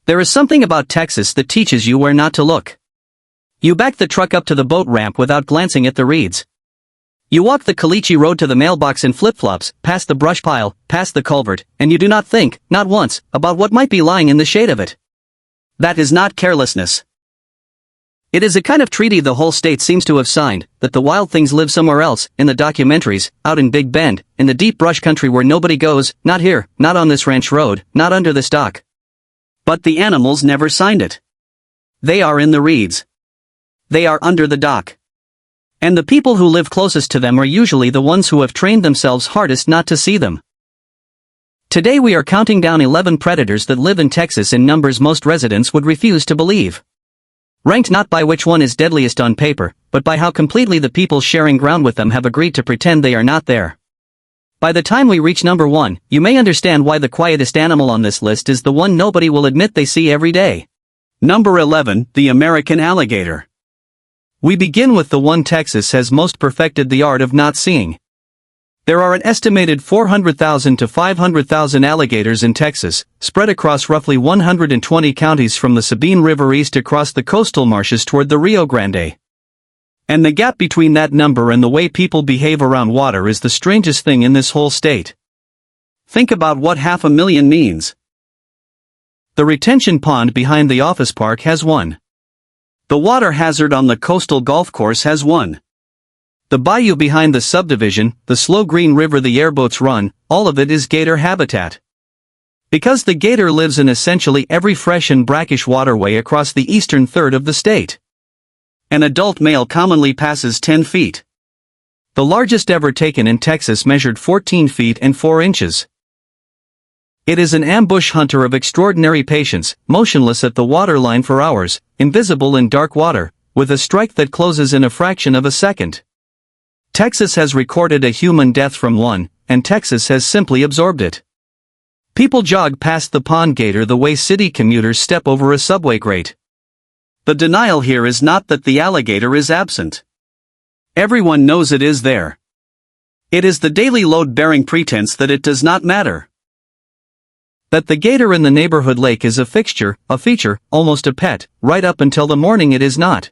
There is something about Texas that teaches you where not to look. You back the truck up to the boat ramp without glancing at the reeds. You walk the caliche road to the mailbox in flip-flops, past the brush pile, past the culvert, and you do not think, not once, about what might be lying in the shade of it. That is not carelessness. It is a kind of treaty the whole state seems to have signed, that the wild things live somewhere else, in the documentaries, out in Big Bend, in the deep brush country where nobody goes, not here, not on this ranch road, not under this dock. But the animals never signed it. They are in the reeds. They are under the dock. And the people who live closest to them are usually the ones who have trained themselves hardest not to see them. Today we are counting down 11 predators that live in Texas in numbers most residents would refuse to believe. Ranked not by which one is deadliest on paper, but by how completely the people sharing ground with them have agreed to pretend they are not there. By the time we reach number 1, you may understand why the quietest animal on this list is the one nobody will admit they see every day. Number 11, the American alligator. We begin with the one Texas has most perfected the art of not seeing. There are an estimated 400,000 to 500,000 alligators in Texas, spread across roughly 120 counties from the Sabine River east across the coastal marshes toward the Rio Grande. And the gap between that number and the way people behave around water is the strangest thing in this whole state. Think about what 500,000 means. The retention pond behind the office park has one. The water hazard on the coastal golf course has one. The bayou behind the subdivision, the slow green river the airboats run, all of it is gator habitat. Because the gator lives in essentially every fresh and brackish waterway across the eastern third of the state. An adult male commonly passes 10 feet. The largest ever taken in Texas measured 14 feet and 4 inches. It is an ambush hunter of extraordinary patience, motionless at the waterline for hours, invisible in dark water, with a strike that closes in a fraction of a second. Texas has recorded a human death from one, and Texas has simply absorbed it. People jog past the pond gator the way city commuters step over a subway grate. The denial here is not that the alligator is absent. Everyone knows it is there. It is the daily load-bearing pretense that it does not matter. That the gator in the neighborhood lake is a fixture, a feature, almost a pet, right up until the morning it is not.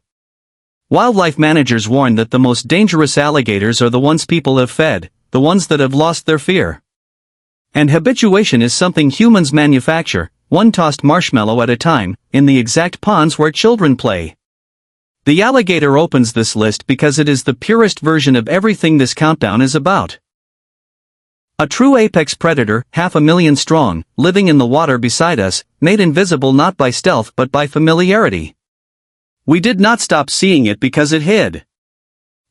Wildlife managers warn that the most dangerous alligators are the ones people have fed, the ones that have lost their fear. And habituation is something humans manufacture, one tossed marshmallow at a time, in the exact ponds where children play. The alligator opens this list because it is the purest version of everything this countdown is about. A true apex predator, 500,000 strong, living in the water beside us, made invisible not by stealth but by familiarity. We did not stop seeing it because it hid.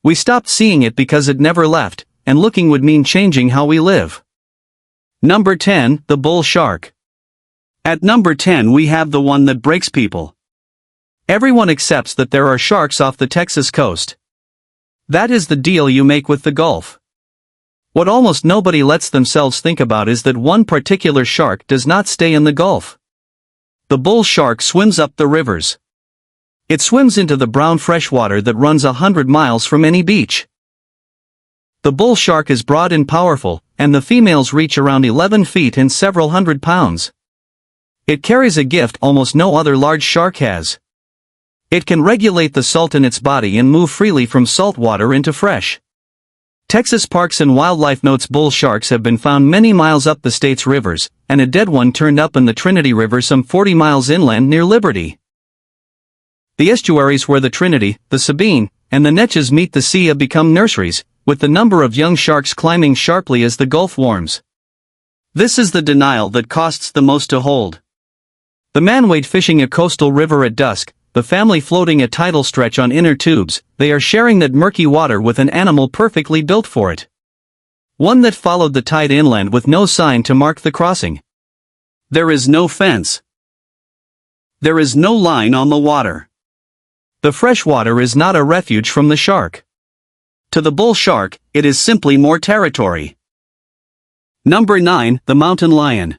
We stopped seeing it because it never left, and looking would mean changing how we live. Number 10, the bull shark. At number 10 we have the one that breaks people. Everyone accepts that there are sharks off the Texas coast. That is the deal you make with the Gulf. What almost nobody lets themselves think about is that one particular shark does not stay in the Gulf. The bull shark swims up the rivers. It swims into the brown freshwater that runs 100 miles from any beach. The bull shark is broad and powerful, and the females reach around 11 feet and several hundred pounds. It carries a gift almost no other large shark has. It can regulate the salt in its body and move freely from salt water into fresh. Texas Parks and Wildlife notes bull sharks have been found many miles up the state's rivers, and a dead one turned up in the Trinity River some 40 miles inland near Liberty. The estuaries where the Trinity, the Sabine, and the Neches meet the sea have become nurseries, with the number of young sharks climbing sharply as the Gulf warms. This is the denial that costs the most to hold. The man wade fishing a coastal river at dusk, the family floating a tidal stretch on inner tubes, they are sharing that murky water with an animal perfectly built for it. One that followed the tide inland with no sign to mark the crossing. There is no fence. There is no line on the water. The fresh water is not a refuge from the shark. To the bull shark, it is simply more territory. Number 9, the mountain lion.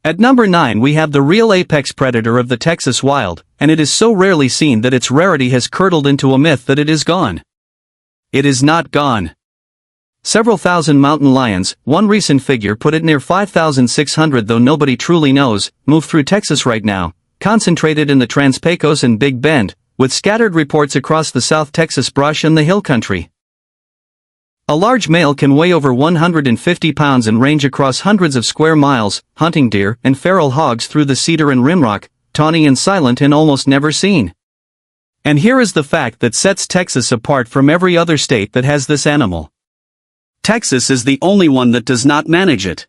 At number 9 we have the real apex predator of the Texas wild, and it is so rarely seen that its rarity has curdled into a myth that it is gone. It is not gone. several thousand mountain lions, one recent figure put it near 5,600 though nobody truly knows, move through Texas right now, concentrated in the Trans-Pecos and Big Bend, with scattered reports across the South Texas brush and the hill country. A large male can weigh over 150 pounds and range across hundreds of square miles, hunting deer and feral hogs through the cedar and rimrock, tawny and silent and almost never seen. And here is the fact that sets Texas apart from every other state that has this animal. Texas is the only one that does not manage it.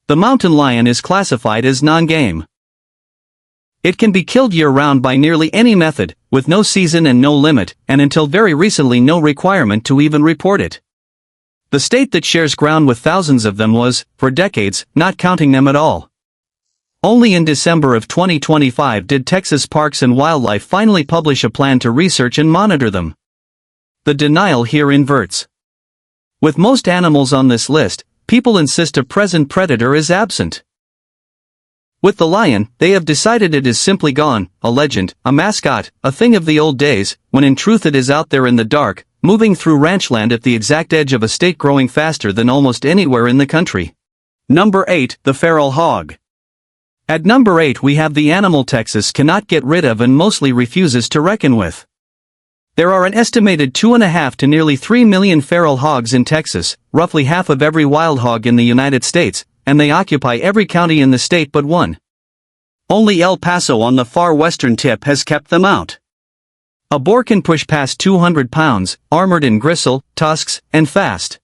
The mountain lion is classified as non-game. It can be killed year-round by nearly any method, with no season and no limit, and until very recently no requirement to even report it. The state that shares ground with thousands of them was, for decades, not counting them at all. Only in December of 2025 did Texas Parks and Wildlife finally publish a plan to research and monitor them. The denial here inverts. With most animals on this list, people insist a present predator is absent. With the lion, they have decided it is simply gone, a legend, a mascot, a thing of the old days, when in truth it is out there in the dark, moving through ranchland at the exact edge of a state growing faster than almost anywhere in the country. Number 8, the feral hog. At number 8 we have the animal Texas cannot get rid of and mostly refuses to reckon with. There are an estimated 2.5 to nearly 3 million feral hogs in Texas, roughly half of every wild hog in the United States, and they occupy every county in the state but one. Only El Paso on the far western tip has kept them out. A boar can push past 200 pounds, armored in gristle, tusks, and fast.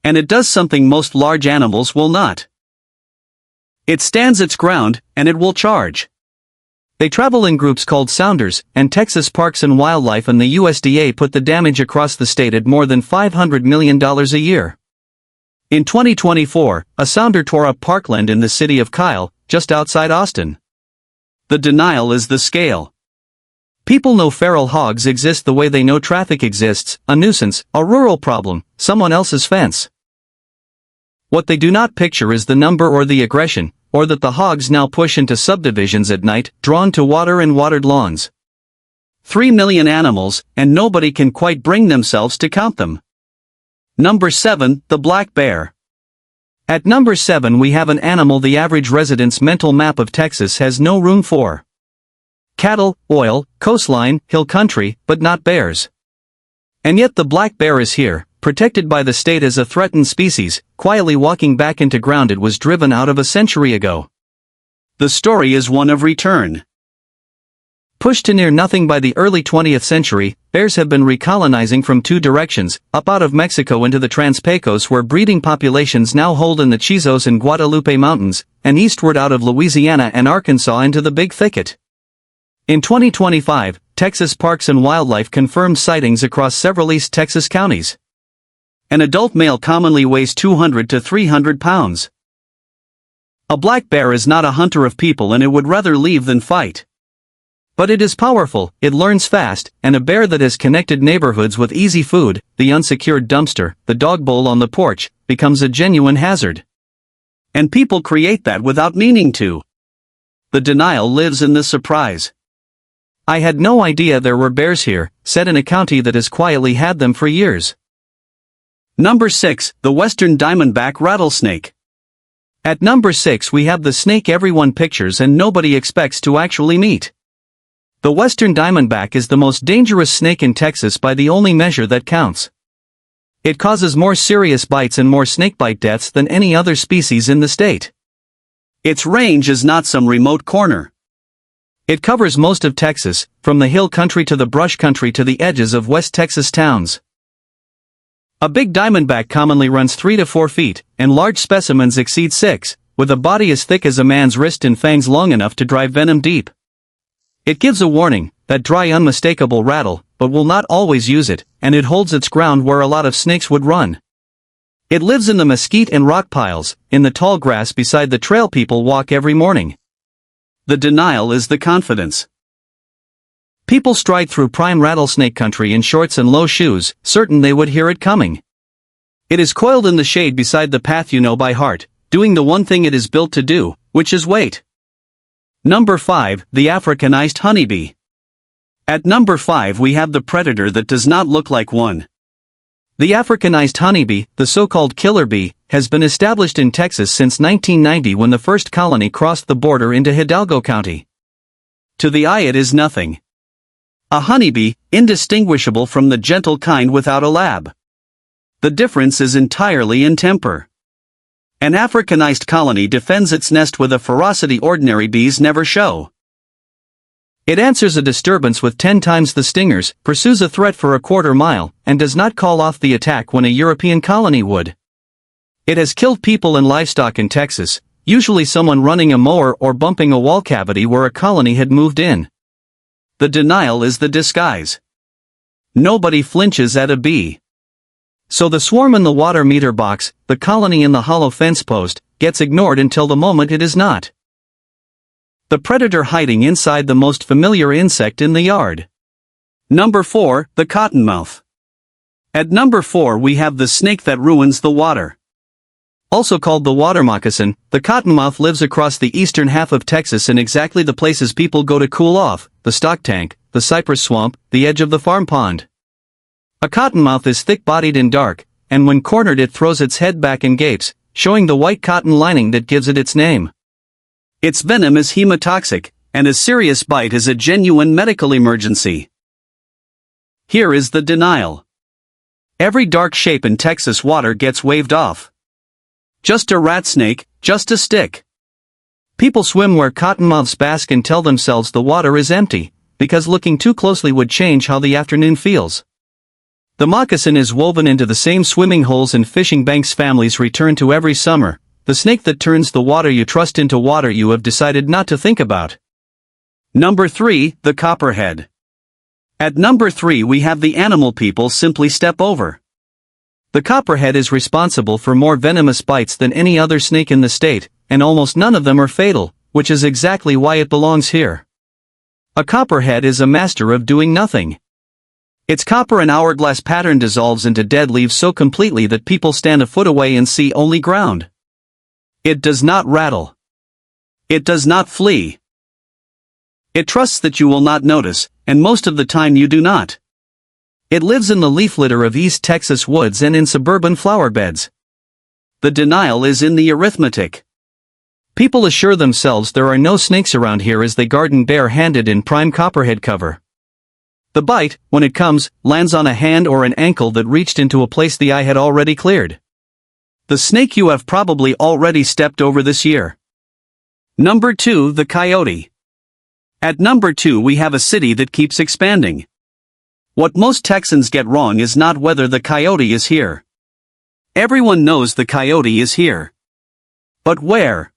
And it does something most large animals will not. It stands its ground, and it will charge. They travel in groups called sounders, and Texas Parks and Wildlife and the USDA put the damage across the state at more than $500 million a year. In 2024, a sounder tore up parkland in the city of Kyle, just outside Austin. The denial is the scale. People know feral hogs exist the way they know traffic exists, a nuisance, a rural problem, someone else's fence. What they do not picture is the number or the aggression, or that the hogs now push into subdivisions at night, drawn to water and watered lawns. 3 million animals, and nobody can quite bring themselves to count them. Number 7, the black bear. At number 7 we have an animal the average resident's mental map of Texas has no room for. Cattle, oil, coastline, hill country, but not bears. And yet the black bear is here, protected by the state as a threatened species, quietly walking back into ground it was driven out of a century ago. The story is one of return. Pushed to near nothing by the early 20th century, bears have been recolonizing from two directions, up out of Mexico into the Trans-Pecos where breeding populations now hold in the Chizos and Guadalupe Mountains, and eastward out of Louisiana and Arkansas into the Big Thicket. In 2025, Texas Parks and Wildlife confirmed sightings across several East Texas counties. An adult male commonly weighs 200 to 300 pounds. A black bear is not a hunter of people and it would rather leave than fight. But it is powerful, it learns fast, and a bear that has connected neighborhoods with easy food, the unsecured dumpster, the dog bowl on the porch, becomes a genuine hazard. And people create that without meaning to. The denial lives in the surprise. I had no idea there were bears here, said in a county that has quietly had them for years. Number 6, the western diamondback rattlesnake. At number 6 we have the snake everyone pictures and nobody expects to actually meet. The western diamondback is the most dangerous snake in Texas by the only measure that counts. It causes more serious bites and more snakebite deaths than any other species in the state. Its range is not some remote corner. It covers most of Texas, from the hill country to the brush country to the edges of West Texas towns. A big diamondback commonly runs 3 to 4 feet, and large specimens exceed 6, with a body as thick as a man's wrist and fangs long enough to drive venom deep. It gives a warning, that dry unmistakable rattle, but will not always use it, and it holds its ground where a lot of snakes would run. It lives in the mesquite and rock piles, in the tall grass beside the trail people walk every morning. The denial is the confidence. People stride through prime rattlesnake country in shorts and low shoes, certain they would hear it coming. It is coiled in the shade beside the path you know by heart, doing the one thing it is built to do, which is wait. Number 5, the Africanized honeybee. At number 5 we have the predator that does not look like one. The Africanized honeybee, the so-called killer bee, has been established in Texas since 1990 when the first colony crossed the border into Hidalgo County. To the eye it is nothing. A honeybee, indistinguishable from the gentle kind without a lab. The difference is entirely in temper. An Africanized colony defends its nest with a ferocity ordinary bees never show. It answers a disturbance with 10 times the stingers, pursues a threat for a quarter mile, and does not call off the attack when a European colony would. It has killed people and livestock in Texas, usually someone running a mower or bumping a wall cavity where a colony had moved in. The denial is the disguise. Nobody flinches at a bee. So the swarm in the water meter box, the colony in the hollow fence post, gets ignored until the moment it is not. The predator hiding inside the most familiar insect in the yard. Number 4, the cottonmouth. At number 4 we have the snake that ruins the water. Also called the water moccasin, the cottonmouth lives across the eastern half of Texas in exactly the places people go to cool off, the stock tank, the cypress swamp, the edge of the farm pond. A cottonmouth is thick-bodied and dark, and when cornered it throws its head back and gapes, showing the white cotton lining that gives it its name. Its venom is hemotoxic, and a serious bite is a genuine medical emergency. Here is the denial. Every dark shape in Texas water gets waved off. Just a rat snake, just a stick. People swim where cottonmouths bask and tell themselves the water is empty, because looking too closely would change how the afternoon feels. The moccasin is woven into the same swimming holes and fishing banks families return to every summer, the snake that turns the water you trust into water you have decided not to think about. Number 3, the copperhead. At number 3 we have the animal people simply step over. The copperhead is responsible for more venomous bites than any other snake in the state, and almost none of them are fatal, which is exactly why it belongs here. A copperhead is a master of doing nothing. Its copper and hourglass pattern dissolves into dead leaves so completely that people stand a foot away and see only ground. It does not rattle. It does not flee. It trusts that you will not notice, and most of the time you do not. It lives in the leaf litter of East Texas woods and in suburban flower beds. The denial is in the arithmetic. People assure themselves there are no snakes around here as they garden bare-handed in prime copperhead cover. The bite, when it comes, lands on a hand or an ankle that reached into a place the eye had already cleared. The snake you have probably already stepped over this year. Number 2, the coyote. At number 2 we have a city that keeps expanding. What most Texans get wrong is not whether the coyote is here. Everyone knows the coyote is here. But where?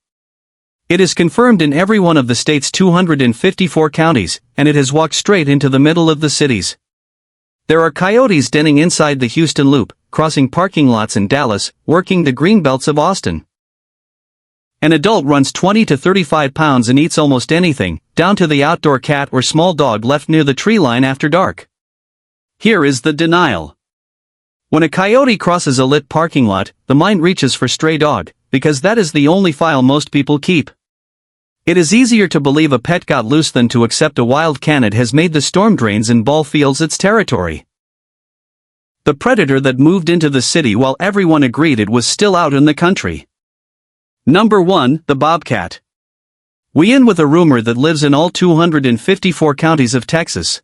It is confirmed in every one of the state's 254 counties, and it has walked straight into the middle of the cities. There are coyotes denning inside the Houston Loop, crossing parking lots in Dallas, working the greenbelts of Austin. An adult runs 20 to 35 pounds and eats almost anything, down to the outdoor cat or small dog left near the tree line after dark. Here is the denial. When a coyote crosses a lit parking lot, the mind reaches for stray dog, because that is the only file most people keep. It is easier to believe a pet got loose than to accept a wild canid has made the storm drains and ball fields its territory. The predator that moved into the city while everyone agreed it was still out in the country. Number 1, the bobcat. We end with a rumor that lives in all 254 counties of Texas.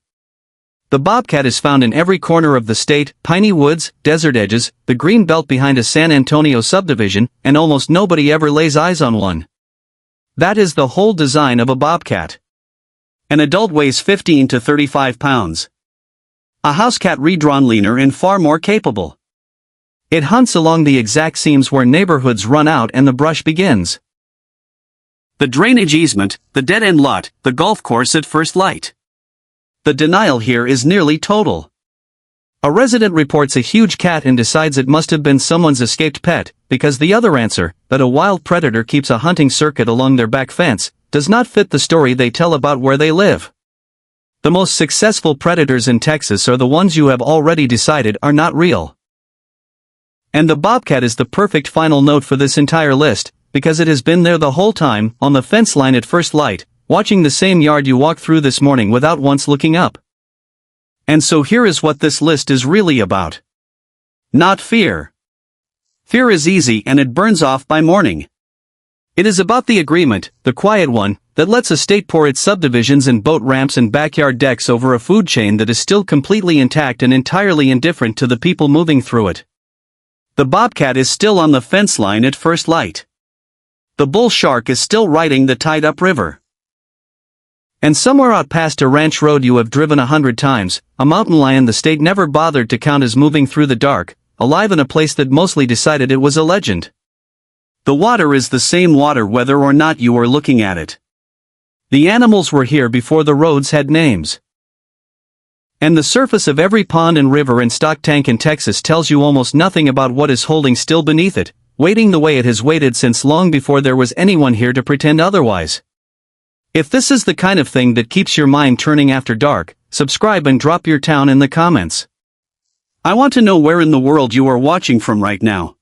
The bobcat is found in every corner of the state, piney woods, desert edges, the green belt behind a San Antonio subdivision, and almost nobody ever lays eyes on one. That is the whole design of a bobcat. An adult weighs 15 to 35 pounds. A house cat redrawn leaner and far more capable. It hunts along the exact seams where neighborhoods run out and the brush begins. The drainage easement, the dead-end lot, the golf course at first light. The denial here is nearly total. A resident reports a huge cat and decides it must have been someone's escaped pet, because the other answer, that a wild predator keeps a hunting circuit along their back fence, does not fit the story they tell about where they live. The most successful predators in Texas are the ones you have already decided are not real. And the bobcat is the perfect final note for this entire list, because it has been there the whole time, on the fence line at first light, watching the same yard you walked through this morning without once looking up. And so here is what this list is really about. Not fear. Fear is easy and it burns off by morning. It is about the agreement, the quiet one, that lets a state pour its subdivisions and boat ramps and backyard decks over a food chain that is still completely intact and entirely indifferent to the people moving through it. The bobcat is still on the fence line at first light. The bull shark is still riding the tide upriver. And somewhere out past a ranch road you have driven 100 times, a mountain lion the state never bothered to count is moving through the dark, alive in a place that mostly decided it was a legend. The water is the same water whether or not you are looking at it. The animals were here before the roads had names. And the surface of every pond and river and stock tank in Texas tells you almost nothing about what is holding still beneath it, waiting the way it has waited since long before there was anyone here to pretend otherwise. If this is the kind of thing that keeps your mind turning after dark, subscribe and drop your town in the comments. I want to know where in the world you are watching from right now.